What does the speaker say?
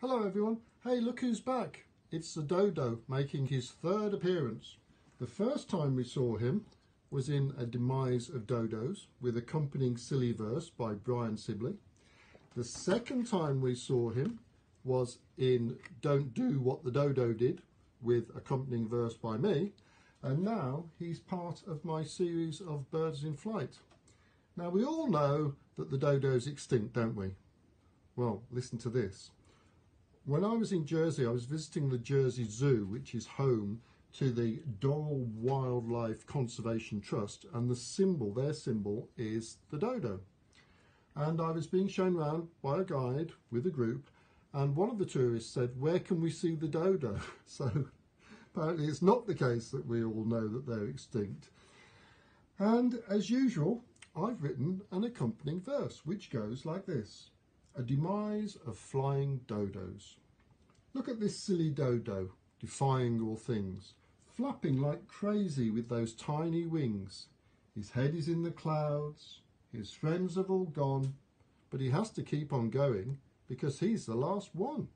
Hello everyone. Hey, look who's back. It's the dodo making his third appearance. The first time we saw him was in a Demise of Dodos with accompanying silly verse by Brian Sibley. The second time we saw him was in Don't Do What the Dodo Did with accompanying verse by me. And now he's part of my series of Birds in Flight. Now we all know that the dodo's extinct, don't we? Well, listen to this. When I was in Jersey, I was visiting the Jersey Zoo, which is home to the Doral Wildlife Conservation Trust, and the symbol, their symbol, is the dodo. And I was being shown around by a guide with a group, and one of the tourists said, "Where can we see the dodo?" So apparently it's not the case that we all know that they're extinct. And as usual, I've written an accompanying verse, which goes like this. A demise of flying dodos. Look at this silly dodo, defying all things, flapping like crazy with those tiny wings. His head is in the clouds, his friends have all gone, but he has to keep on going because he's the last one.